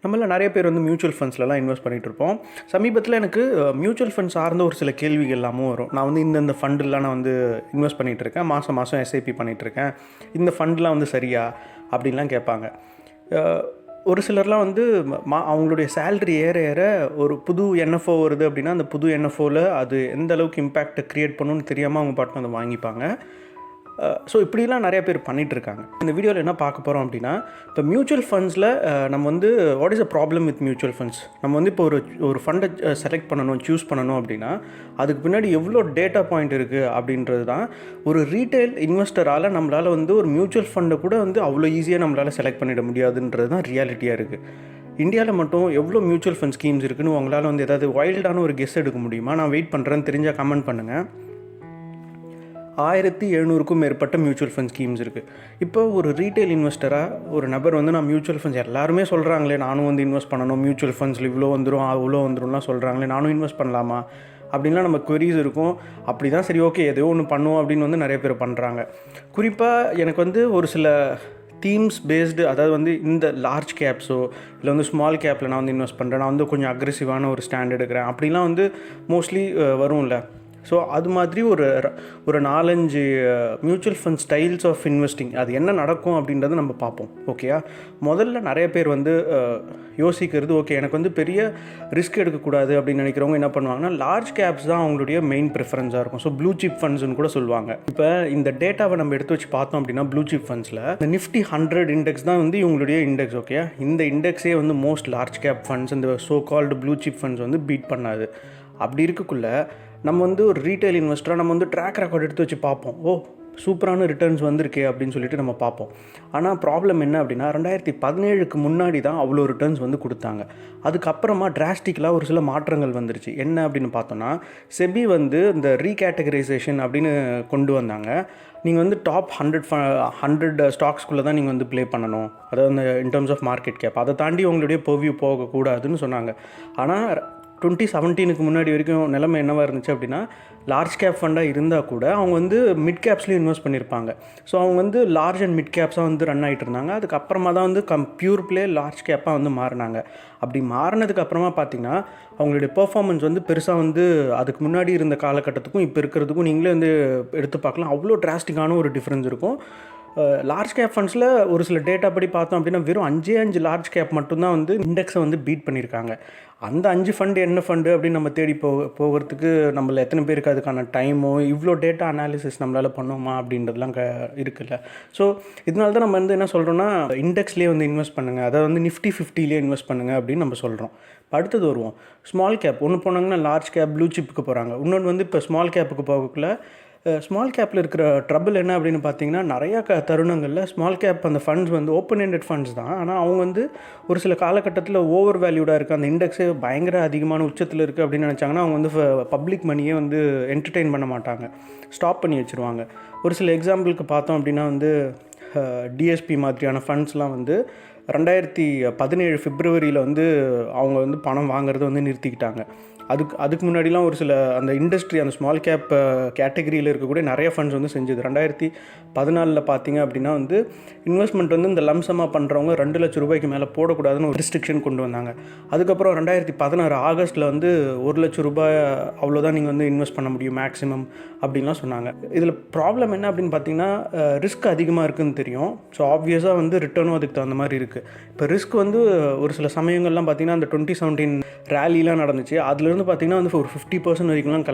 நம்மள நிறைய பேர் வந்து மியூச்சுவல் ஃபண்ட்ஸ்லலாம் இன்வெஸ்ட் பண்ணிகிட்டு இருப்போம். சமீபத்தில் எனக்கு மியூச்சுவல் ஃபண்ட் சார்ந்த ஒரு சில கேள்விகள் எல்லாமும் வரும். நான் வந்து இந்த ஃபண்டெலாம் நான் வந்து இன்வெஸ்ட் பண்ணிகிட்ருக்கேன், மாதம் மாதம் எஸ்ஐபி பண்ணிகிட்ருக்கேன், இந்த ஃபண்ட்லாம் வந்து சரியா அப்படின்லாம் கேட்பாங்க. ஒரு சிலர்லாம் வந்து அவங்களுடைய சேலரி ஏற ஏற ஒரு புது என்எஃப்ஓ வருது அப்படின்னா அந்த புது என்எஃப்ஓவில் அது எந்த அளவுக்கு இம்பேக்ட் க்ரியேட் பண்ணணும்னு தெரியாமல் அவங்க பாட்டு வந்து வாங்கிப்பாங்க. ஸோ இப்படிலாம் நிறைய பேர் பண்ணிகிட்ருக்காங்க. இந்த வீடியோவில் என்ன பார்க்க போகிறோம் அப்படின்னா, இப்போ மியூச்சுவல் ஃபண்ட்ஸில் நம்ம வந்து what is a problem with mutual funds. நம்ம வந்து இப்போ ஒரு ஃபண்டை செலக்ட் பண்ணணும், சூஸ் பண்ணணும் அப்படின்னா அதுக்கு பின்னாடி எவ்வளோ டேட்டா பாயிண்ட் இருக்குது அப்படின்றது தான். ஒரு ரீட்டைல் இன்வெஸ்டரால் நம்மளால் வந்து ஒரு மியூச்சுவல் ஃபண்டை கூட வந்து அவ்வளோ ஈஸியாக நம்மளால் செலக்ட் பண்ணிட முடியாதுன்றது தான் ரியாலிட்டியாக இருக்குது. இந்தியாவில் மட்டும் எவ்வளோ மியூச்சுவல் ஃபண்ட் ஸ்கீம்ஸ் இருக்குதுன்னு உங்களால் வந்து ஏதாவது வைல்டான ஒரு கெஸ் எடுக்க முடியுமா? நான் வெயிட் பண்ணுறேன்னு தெரிஞ்சால் கமெண்ட் பண்ணுங்கள். 1700க்கும் மேற்பட்ட மியூச்சுவல் ஃபண்ட் ஸ்கீம்ஸ் இருக்குது. இப்போ ஒரு ரீட்டைல் இன்வெஸ்டராக ஒரு நபர் வந்து நான் மியூச்சுவல் ஃபண்ட்ஸ் எல்லாருமே சொல்கிறாங்களே, நானும் வந்து இன்வெஸ்ட் பண்ணணும், மியூச்சுவல் ஃபண்ட்ஸில் இவ்வளோ வந்துடும் அவ்வளோ வந்துடும்லாம் சொல்கிறாங்களே, நானும் இன்வெஸ்ட் பண்ணலாமா அப்படின்லாம் நம்ம குவரிஸ் இருக்கும். அப்படி தான் சரி ஓகே ஏதோ ஒன்று பண்ணுவோம் அப்படின்னு வந்து நிறைய பேர் பண்ணுறாங்க. குறிப்பாக எனக்கு வந்து ஒரு சில தீம்ஸ் பேஸ்டு, அதாவது வந்து இந்த லார்ஜ் கேப்ஸோ இல்லை வந்து ஸ்மால் கேப்பில் நான் வந்து இன்வெஸ்ட் பண்ணுறேன், நான் வந்து கொஞ்சம் அக்ரெசிவான ஒரு ஸ்டாண்ட் எடுக்கிறேன் அப்படிலாம் வந்து மோஸ்ட்லி வரும்ல. ஸோ அது மாதிரி ஒரு 4-5 mutual fund styles of investing அது என்ன நடக்கும் அப்படின்றத நம்ம பார்ப்போம். ஓகேயா? முதல்ல நிறைய பேர் வந்து யோசிக்கிறது, ஓகே எனக்கு வந்து பெரிய ரிஸ்க் எடுக்கக்கூடாது அப்படின்னு நினைக்கிறவங்க என்ன பண்ணுவாங்கன்னா, லார்ஜ் கேப்ஸ் தான் அவங்களுடைய மெயின் ப்ரிஃபரன்ஸாக இருக்கும். ஸோ ப்ளூ சிப் ஃபண்ட்ஸ்னு கூட சொல்லுவாங்க. இப்போ இந்த டேட்டாவை நம்ம எடுத்து வச்சு பார்த்தோம் அப்படின்னா, ப்ளூ சிப் ஃபண்ட்ஸில் இந்த நிஃப்டி 100 இண்டெக்ஸ் தான் வந்து இவங்களுடைய இண்டெக்ஸ். ஓகே, இந்த இண்டெக்ஸே வந்து மோஸ்ட் லார்ஜ் கேப் ஃபண்ட்ஸ், இந்த so called blue chip funds வந்து பீட் பண்ணாது. அப்படி இருக்கக்குள்ள நம்ம வந்து ஒரு ரீட்டைல் இன்வெஸ்டராக நம்ம வந்து ட்ராக் ரெக்கார்ட் எடுத்து வச்சு பார்ப்போம். ஓ சூப்பரான ரிட்டர்ன்ஸ் வந்திருக்கே அப்படின்னு சொல்லிட்டு நம்ம பார்ப்போம். ஆனால் ப்ராப்ளம் என்ன அப்படின்னா, 2017க்கு முன்னாடி தான் அவ்வளோ ரிட்டர்ன்ஸ் வந்து கொடுத்தாங்க. அதுக்கப்புறமா டிராஸ்டிக்கலாக ஒரு சில மாற்றங்கள் வந்துருச்சு. என்ன அப்படின்னு பார்த்தோன்னா, செபி வந்து இந்த ரீகேட்டகரைசேஷன் அப்படின்னு கொண்டு வந்தாங்க. நீங்கள் வந்து டாப் 100 ஸ்டாக்ஸ்குள்ளே தான் நீங்கள் வந்து ப்ளே பண்ணணும், அதாவது இந்த in terms of market cap, அதை தாண்டி உங்களுடைய பர்வியூ போகக்கூடாதுன்னு சொன்னாங்க. ஆனால் 2017க்கு முன்னாடி வரைக்கும் நிலைமை என்னவாக இருந்துச்சு அப்படின்னா, லார்ஜ் கேப் ஃபண்டாக இருந்தால் கூட அவங்க வந்து மிட் கேப்ஸ்லேயும் இன்வெஸ்ட் பண்ணியிருப்பாங்க. ஸோ அவங்க வந்து லார்ஜ் அண்ட் மிட் கேப்ஸாக வந்து ரன் ஆகிட்டு இருந்தாங்க. அதுக்கப்புறமா தான் வந்து பியூர் ப்ளே லார்ஜ் கேப்பாக வந்து மாறினாங்க. அப்படி மாறினதுக்கு அப்புறமா பார்த்திங்கன்னா அவங்களுடைய பெர்ஃபார்மன்ஸ் வந்து பெருசாக வந்து அதுக்கு முன்னாடி இருந்த காலகட்டத்துக்கும் இப்போ இருக்கிறதுக்கும் நீங்களே வந்து எடுத்து பார்க்கலாம். அவ்வளோ டிராஸ்டிக்கான ஒரு டிஃப்ரென்ஸ் இருக்கும். லார்ஜ் கேப் ஃபண்ட்ஸில் ஒரு சில டேட்டா படி பார்த்தோம் அப்படின்னா வெறும் 5 லார்ஜ் கேப் மட்டும்தான் வந்து இண்டெக்ஸை வந்து பீட் பண்ணியிருக்காங்க. அந்த 5 ஃபண்டு என்ன ஃபண்டு அப்படின்னு நம்ம தேடி போகிறதுக்கு நம்மள எத்தனை பேருக்கு அதுக்கான டைமோ இவ்வளோ டேட்டா அனாலிசிஸ் நம்மளால் பண்ணுவோமா அப்படின்றதுலாம் இருக்குல்ல. ஸோ இதனால தான் நம்ம வந்து என்ன சொல்கிறோன்னா, இண்டெக்ஸ்லேயே வந்து இன்வெஸ்ட் பண்ணுங்கள், அதாவது வந்து நிஃப்டி 50லேயே இன்வெஸ்ட் பண்ணுங்கள் அப்படின்னு நம்ம சொல்கிறோம். இப்போ அடுத்தது வருவோம் ஸ்மால் கேப். ஒன்று போனாங்கன்னா லார்ஜ் கேப் ப்ளூ சிப்புக்கு போகிறாங்க. இன்னொன்று வந்து இப்போ ஸ்மால் கேப்புக்கு போகக்குள்ள ஸ்மால் கேப்பில் இருக்கிற ட்ரபிள் என்ன அப்படின்னு பார்த்தீங்கன்னா, நிறையா தருணங்களில் ஸ்மால் கேப் அந்த ஃபண்ட்ஸ் வந்து ஓப்பன் எண்டட் ஃபண்ட்ஸ் தான். ஆனால் அவங்க வந்து ஒரு சில காலகட்டத்தில் ஓவர் வேல்யூடாக இருக்குது, அந்த இண்டெக்ஸே பயங்கர அதிகமான உச்சத்தில் இருக்குது அப்படின்னு நினச்சாங்கன்னா அவங்க வந்து பப்ளிக் மணியே வந்து என்டர்டெயின் பண்ண மாட்டாங்க, ஸ்டாப் பண்ணி வச்சுருவாங்க. ஒரு சில எக்ஸாம்பிளுக்கு பார்த்தோம் அப்படின்னா வந்து டிஎஸ்பி மாதிரியான ஃபண்ட்ஸ்லாம் வந்து 2017 பிப்ரவரியில் வந்து அவங்க வந்து பணம் வாங்குறத வந்து நிறுத்திக்கிட்டாங்க. அதுக்கு முன்னாடிலாம் ஒரு சில அந்த இண்டஸ்ட்ரி அந்த ஸ்மால் கேப் கேட்டகரியில் இருக்கக்கூடிய நிறைய ஃபண்ட்ஸ் வந்து செஞ்சது. 2014 பார்த்தீங்க அப்படின்னா வந்து இன்வெஸ்ட்மெண்ட் வந்து இந்த லம்சமாக பண்ணுறவங்க 2 லட்சம் ரூபாய்க்கு மேலே போடக்கூடாதுன்னு ஒரு ரெஸ்ட்ரிக்ஷன் கொண்டு வந்தாங்க. அதுக்கப்புறம் 2016 ஆகஸ்ட்டில் வந்து 1 லட்சம் ரூபாய் அவ்வளோதான் நீங்கள் வந்து இன்வெஸ்ட் பண்ண முடியும் மேக்ஸிமம் அப்படின்லாம் சொன்னாங்க. இதில் ப்ராப்ளம் என்ன அப்படின்னு பார்த்தீங்கன்னா, ரிஸ்க் அதிகமாக இருக்குதுன்னு தெரியும். ஸோ ஆப்வியஸாக வந்து ரிட்டர்னும் அதுக்கு தகுந்த மாதிரி இருக்குது. இப்போ ரிஸ்க் வந்து ஒரு சில சமயங்கள்லாம் பார்த்திங்கன்னா அந்த 2017 ரேலிலாம் நடந்துச்சு. அதுலேருந்து பார்த்திங்கன்னா வந்து ஒரு 50% வரைக்கும்லாம்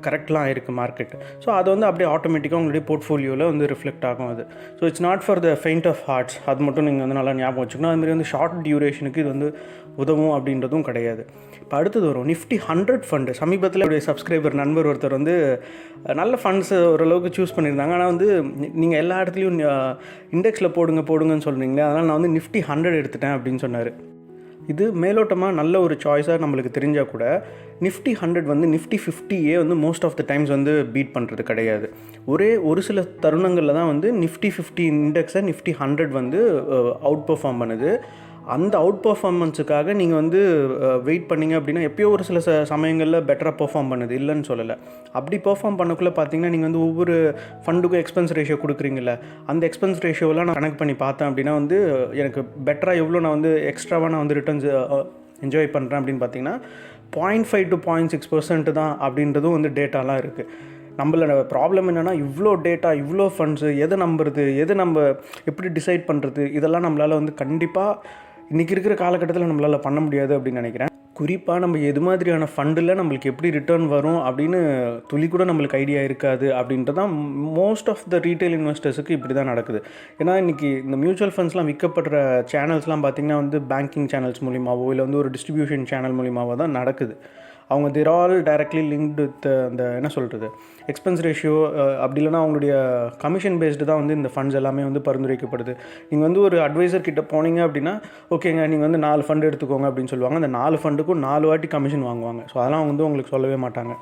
கரெக்ட்லாம் இருக்குது மார்க்கெட். ஸோ அது வந்து அப்படியே ஆட்டோமேட்டிக்காக உங்களுடைய போர்ட்ஃபோலியோவில் வந்து ரிஃப்ளெக்ட் ஆகும் அது. So it's not for the faint of hearts. அது மட்டும் நீங்கள் வந்து நல்லா ஞாபகம் வச்சுக்கணும். அதுமாதிரி வந்து ஷார்ட் டியூரேஷனுக்கு இது வந்து உதவும் அப்படின்றதும் கிடையாது. இப்போ அடுத்தது வரும் நிஃப்டி 100 ஃபண்டு. சமீபத்தில் என்னுடைய சப்ஸ்கிரைபர் நண்பர் ஒருத்தர் வந்து நல்ல ஃபண்ட்ஸ் ஓரளவுக்கு சூஸ் பண்ணியிருந்தாங்க. ஆனால் வந்து நீங்கள் எல்லா இடத்துலையும் இண்டெக்ஸில் போடுங்கன்னு சொல்கிறீங்களே, அதனால் நான் வந்து நிஃப்டி 100 எடுத்துட்டேன் அப்படின்னு சொன்னார். இது மேலோட்டமாக நல்ல ஒரு சாய்ஸாக நம்மளுக்கு தெரிஞ்சால் கூட நிஃப்டி 100 வந்து நிஃப்டி 50யே வந்து மோஸ்ட் ஆஃப் த டைம்ஸ் வந்து பீட் பண்ணுறது கிடையாது. ஒரு சில தருணங்களில் தான் வந்து நிஃப்டி 50 இண்டெக்ஸை நிஃப்டி 100 வந்து அவுட் பெர்ஃபார்ம் பண்ணுது. அந்த அவுட் பர்ஃபார்மன்ஸுக்காக நீங்கள் வந்து வெயிட் பண்ணிங்க அப்படின்னா எப்போயோ ஒரு சில சமயங்களில் பெட்டராக பெர்ஃபார்ம் பண்ணுது, இல்லைன்னு சொல்லலை. அப்படி பெர்ஃபார்ம் பண்ணக்குள்ளே பார்த்தீங்கன்னா நீங்கள் வந்து ஒவ்வொரு ஃபண்டுக்கும் எக்ஸ்பென்ஸ் ரேஷியோ கொடுக்குறீங்கள, அந்த எக்ஸ்பென்ஸ் ரேஷியோவெலாம் நான் கனெக்ட் பண்ணி பார்த்தேன் அப்படின்னா வந்து எனக்கு பெட்டராக எவ்வளோ நான் வந்து எக்ஸ்ட்ராவாக நான் வந்து ரிட்டர்ன்ஸ் என்ஜாய் பண்ணுறேன் அப்படின்னு பார்த்தீங்கன்னா 0.5 to 0.6% தான் அப்படின்றதும் வந்து டேட்டாலாம் இருக்குது. நம்மளோட ப்ராப்ளம் என்னென்னா இவ்வளோ டேட்டா, இவ்வளோ ஃபண்ட்ஸு, எதை நம்புறது, எது நம்ம எப்படி டிசைட் பண்ணுறது, இதெல்லாம் நம்மளால் வந்து கண்டிப்பாக இன்றைக்கி இருக்கிற காலகட்டத்தில் நம்மளால் பண்ண முடியாது அப்படின்னு நினைக்கிறேன். குறிப்பாக நம்ம எது மாதிரியான ஃபண்டில் நம்மளுக்கு எப்படி ரிட்டர்ன் வரும் அப்படின்னு துளி கூட நம்மளுக்கு ஐடியா இருக்காது அப்படின்றது தான் மோஸ்ட் ஆஃப் த ரீட்டைல் இன்வெஸ்டர்ஸுக்கு இப்படி தான் நடக்குது. ஏன்னா இன்றைக்கி இந்த மியூச்சுவல் ஃபண்ட்ஸ்லாம் விற்கப்படுற சேனல்ஸ்லாம் பார்த்திங்கன்னா வந்து பேங்கிங் சேனல்ஸ் மூலிமாவோ இல்லை வந்து ஒரு டிஸ்ட்ரிபியூஷன் சேனல் மூலிமாவோ தான் நடக்குது. அவங்க தேர் ஆல் டைரக்ட்லி லிங்க்டு வித் அந்த என்ன சொல்கிறது எக்ஸ்பென்ஸ் ரேஷியோ, அப்படி இல்லைனா அவங்களுடைய கமிஷன் பேஸ்டு தான் வந்து இந்த ஃபண்ட்ஸ் எல்லாமே வந்து பரிந்துரைக்கப்படுது. நீங்கள் வந்து ஒரு அட்வைசர் கிட்ட போனீங்க அப்படின்னா ஓகேங்க நீங்கள் வந்து 4 ஃபண்டு எடுத்துக்கோங்க அப்படின்னு சொல்லுவாங்க. அந்த 4 ஃபண்டுக்கும் 4 வாட்டி கமிஷன் வாங்குவாங்க. ஸோ அதெல்லாம் வந்து உங்களுக்கு சொல்லவே மாட்டாங்க.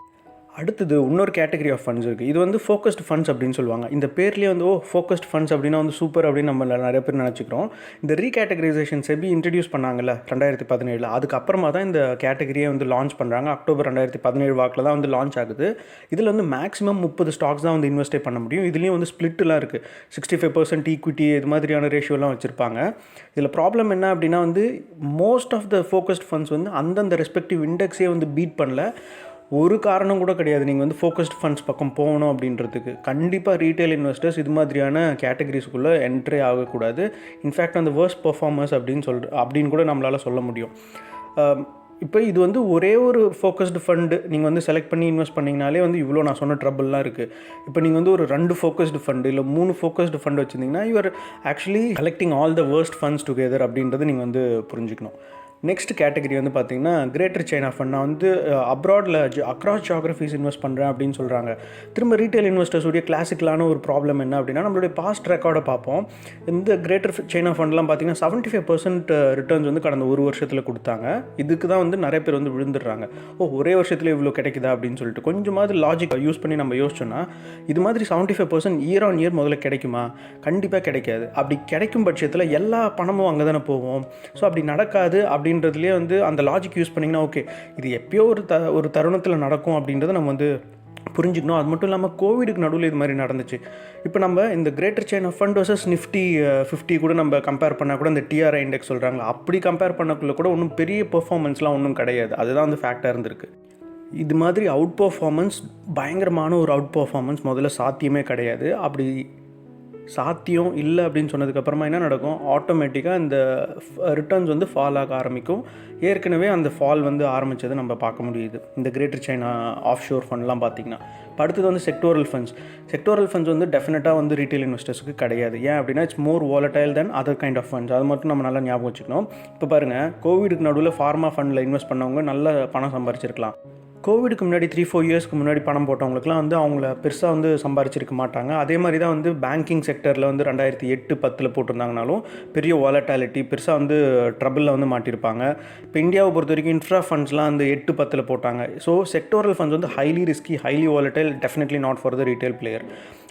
அடுத்தது இன்னொரு கேட்டகரி ஆஃப் ஃபண்ட்ஸ் இருக்குது. இது வந்து ஃபோக்கஸ்டு ஃபண்ட்ஸ் அப்படின்னு சொல்லுவாங்க. இந்த பேர்லேயே வந்து ஃபோக்கஸ்ட் ஃபண்ட்ஸ் அப்படின்னா வந்து சூப்பர் அப்படின்னு நம்ம நிறைய பேர் நினச்சிக்கிறோம். இந்த ரீகேட்டகரைசேஷன் செபி இன்ட்ரடியூஸ் பண்ணாங்கல்ல 2017, அதுக்கப்புறமா தான் இந்த கேட்டகரியை வந்து லான்ச் பண்ணுறாங்க. அக்டோபர் 2017 வாக்கில் தான் வந்து லான்ச் ஆகுது. இதில் வந்து மேக்ஸிமம் 30 ஸ்டாக்ஸ் தான் வந்து இன்வெஸ்டே பண்ண முடியும். இதுலேயும் வந்து ஸ்ப்ளிட்லாம் இருக்குது. 65% ஈக்விட்டி இது மாதிரியான ரேஷியோலாம் வச்சுருப்பாங்க. இதில் ப்ராப்ளம் என்ன அப்படின்னா வந்து most of the focused funds வந்து அந்தந்த ரெஸ்பெக்டிவ் இண்டெக்ஸே வந்து பீட் பண்ணல. ஒரு காரணம் கூட கிடையாது நீங்கள் வந்து ஃபோக்கஸ்ட் ஃபண்ட்ஸ் பக்கம் போகணும் அப்படின்றதுக்கு. கண்டிப்பாக ரீட்டைல் இன்வெஸ்டர்ஸ் இது மாதிரியான கேட்டகரிஸ்குள்ளே என்ட்ரே ஆகக்கூடாது. இன்ஃபேக்ட் அந்த வேர்ஸ்ட் பர்ஃபார்மர்ஸ் அப்படின்னு கூட நம்மளால் சொல்ல முடியும். இப்போ இது வந்து ஒரே ஒரு ஃபோக்கஸ்டு ஃபண்டு நீங்கள் வந்து செலக்ட் பண்ணி இன்வெஸ்ட் பண்ணிங்கனாலே வந்து இவ்வளோ நான் சொன்ன ட்ரபிள்லாம் இருக்குது. இப்போ நீங்கள் வந்து ஒரு 2 ஃபோக்கஸ்டு ஃபண்டு இல்லை 3 ஃபோக்கஸ்டு ஃபண்டு வச்சுருந்தீங்கன்னா you are actually collecting all the worst funds together அப்படின்றது நீங்கள் வந்து புரிஞ்சுக்கணும். நெக்ஸ்ட் கேட்டகரி வந்து பார்த்திங்கன்னா கிரேட்டர் சைனா ஃபண்ட். நான் வந்து அப்ராடில் அக்ராஸ் ஜியாகிரஃபிஸ் இன்வெஸ்ட் பண்ணுறேன் அப்படின்னு சொல்கிறாங்க. திரும்ப ரீட்டைல் இன்வெஸ்டர்ஸுடைய கிளாசிக்கலான ஒரு ப்ராப்ளம் என்ன அப்படின்னா நம்மளுடைய பாஸ்ட் ரெக்கார்டை பார்ப்போம். இந்த கிரேட்டர் சைனா ஃபண்ட்லாம் பார்த்திங்கன்னா 75% ரிட்டர்ன்ஸ் வந்து கடந்த ஒரு வருஷத்தில் கொடுத்தாங்க. இதுக்கு தான் வந்து நிறைய பேர் வந்து விழுந்துடுறாங்க. ஒரே வருஷத்தில் இவ்வளோ கிடைக்குதா அப்படின்னு சொல்லிட்டு கொஞ்சமாவது லாஜிக் யூஸ் பண்ணி நம்ம யோசிச்சோன்னா இது மாதிரி 75% இயர் ஆன் இயர் முதல்ல கிடைக்குமா? கண்டிப்பாக கிடைக்காது. அப்படி கிடைக்கும் பட்சத்தில் எல்லா பணமும் அங்கே தானே போவோம். ஸோ அப்படி நடக்காது அப்படின்றதுலேயே வந்து அந்த லாஜிக் யூஸ் பண்ணிங்கன்னா ஓகே இது எப்பயோ ஒரு தருணத்தில் நடக்கும் அப்படின்றத நம்ம வந்து புரிஞ்சுக்கணும். அது மட்டும் இல்லாமல் கோவிடுக்கு நடுவில் இது மாதிரி நடந்துச்சு. இப்போ நம்ம இந்த greater China fund versus Nifty 50 கூட நம்ம கம்பேர் பண்ணால் கூட இந்த டிஆர்ஐ இண்டெக்ஸ் சொல்கிறாங்களா, அப்படி கம்பேர் பண்ணக்குள்ள கூட ஒன்றும் பெரிய பெர்ஃபார்மன்ஸ்லாம் ஒன்றும் கிடையாது. அதுதான் வந்து ஃபேக்டாக இருந்திருக்கு. இது மாதிரி அவுட் பர்ஃபார்மன்ஸ், பயங்கரமான ஒரு அவுட் பர்ஃபார்மன்ஸ் முதல்ல சாத்தியமே கிடையாது. அப்படி சாத்தியம் இல்லை அப்படின்னு சொன்னதுக்கப்புறமா என்ன நடக்கும், ஆட்டோமேட்டிக்காக இந்த ரிட்டர்ன்ஸ் வந்து ஃபால் ஆக ஆரம்பிக்கும். ஏற்கனவே அந்த ஃபால் வந்து ஆரம்பித்ததை நம்ம பார்க்க முடியுது இந்த கிரேட்டர் சைனா ஆஃப் ஷோர் ஃபண்ட்லாம் பார்த்திங்கன்னா. அடுத்தது வந்து செக்டோரல் ஃபண்ட்ஸ் வந்து டெஃபினட்டாக வந்து ரீட்டைல் இன்வெஸ்டர்ஸுக்கு கிடையாது. ஏன் அப்படின்னா it's more volatile than other kind of funds. அது மட்டும் நம்ம நல்லா ஞாபகம் வச்சுக்கணும். இப்போ பாருங்கள், கோவிடுக்கு நடுவில் ஃபார்மா ஃபண்டில் இன்வெஸ்ட் பண்ணவங்க நல்ல பணம் சம்பாரிச்சிருக்கலாம். கோவிடுக்கு முன்னாடி 3-4 இயர்ஸ்க்கு முன்னாடி பணம் போட்டவங்களுக்குலாம் வந்து அவங்கள பெருசாக வந்து சம்பாரிச்சிருக்க மாட்டாங்க. அதே மாதிரி தான் வந்து பேங்கிங் செக்டரில் வந்து 2008-10 போட்டிருந்தாங்கனாலும் பெரிய வாலட்டாலிட்டி பெருசாக வந்து ட்ரபிளில் வந்து மாட்டியிருப்பாங்க. இப்போ இந்தியாவை பொறுத்த வரைக்கும் இன்ஃப்ரா ஃபண்ட்ஸ்லாம் வந்து 8-10 போட்டாங்க. ஸோ செக்டோரல் ஃபண்ட்ஸ் வந்து highly risky, highly volatile, definitely not for the retail player.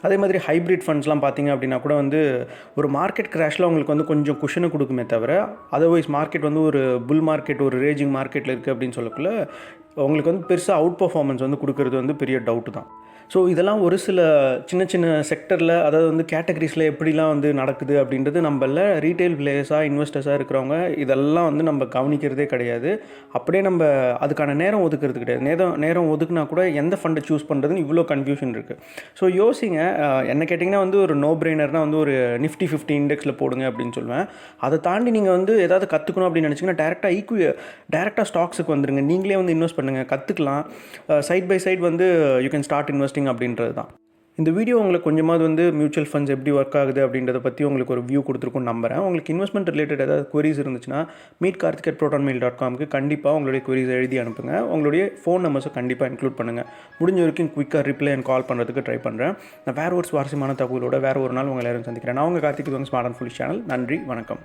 அதே மாதிரி ஹைப்ரிட் ஃபண்ட்ஸ்லாம் பார்த்திங்க அப்படின்னா கூட வந்து ஒரு மார்க்கெட் கிராஷில் உங்களுக்கு வந்து கொஞ்சம் குஷனை கொடுக்குமே தவிர, அதர்வைஸ் மார்க்கெட் வந்து ஒரு புல் மார்க்கெட், ஒரு ரேஜிங் மார்க்கெட்டில் இருக்குது அப்படின்னு சொல்லக்குள்ள உங்களுக்கு வந்து பெருசாக அவுட் பர்ஃபார்மன்ஸ் வந்து கொடுக்கறது வந்து பெரிய டவுட்டு தான். ஸோ இதெல்லாம் ஒரு சில சின்ன சின்ன செக்டரில், அதாவது வந்து கேட்டகரிஸில் எப்படிலாம் வந்து நடக்குது அப்படின்றது நம்மள ரீட்டைல் பிளேயர்ஸாக இன்வெஸ்டர்ஸாக இருக்கிறவங்க இதெல்லாம் வந்து நம்ம கவனிக்கிறதே கிடையாது. அப்படியே நம்ம அதுக்கான நேரம் ஒதுக்கிறது கிடையாது. நேரம் ஒதுக்குனா கூட எந்த ஃபண்டை சூஸ் பண்ணுறதுன்னு இவ்வளோ கன்ஃபியூஷன் இருக்குது. ஸோ யோசிங்க. என்ன கேட்டிங்கன்னா வந்து ஒரு நோ பிரெய்னர்னால் வந்து ஒரு நிஃப்டி 50 இண்டெக்ஸில் போடுங்க அப்படின்னு சொல்லுவேன். அதை தாண்டி நீங்கள் வந்து ஏதாவது கற்றுக்கணும் அப்படின்னு நினச்சிங்கன்னா டேரெக்டாக ஸ்டாக்ஸுக்கு வந்துடுங்க. நீங்களே வந்து இன்வெஸ்ட் பண்ணுங்கள், கற்றுக்கலாம். சைட் பை சைட் வந்து யூ கேன் ஸ்டார்ட் இன்வெஸ்டிங் அப்படின்றது தான். இந்த வீடியோ உங்களுக்கு கொஞ்சமாவது வந்து மியூச்சுவல் ஃபண்ட்ஸ் எப்படி ஒர்க் ஆகுது அப்படின்றத பற்றி உங்களுக்கு ஒரு வியூ கொடுத்துருக்குன்னு நம்புகிறேன். உங்களுக்கு இன்வெஸ்ட்மெண்ட் ரிலேட்டட் ஏதாவது queries இருந்துச்சுன்னா meetkarthik@protonmail.com கண்டிப்பாக உங்களுடைய queries எழுதி அனுப்புங்க. உங்களுடைய ஃபோன் நம்பர்ஸை கண்டிப்பாக இன்க்ளூட் பண்ணுங்கள். முடிஞ்ச வரைக்கும் குயிக்காக ரிப்ளை அண்ட் கால் பண்ணுறதுக்கு ட்ரை பண்ணுறேன். நான் வேறு ஒரு சுவாரஸ்யமான தகவலோட வேறு ஒரு நாள் உங்களை எல்லாரும் சந்திக்கிறேன். நான் உங்கள் Karthik, smart and foolish channel. நன்றி, வணக்கம்.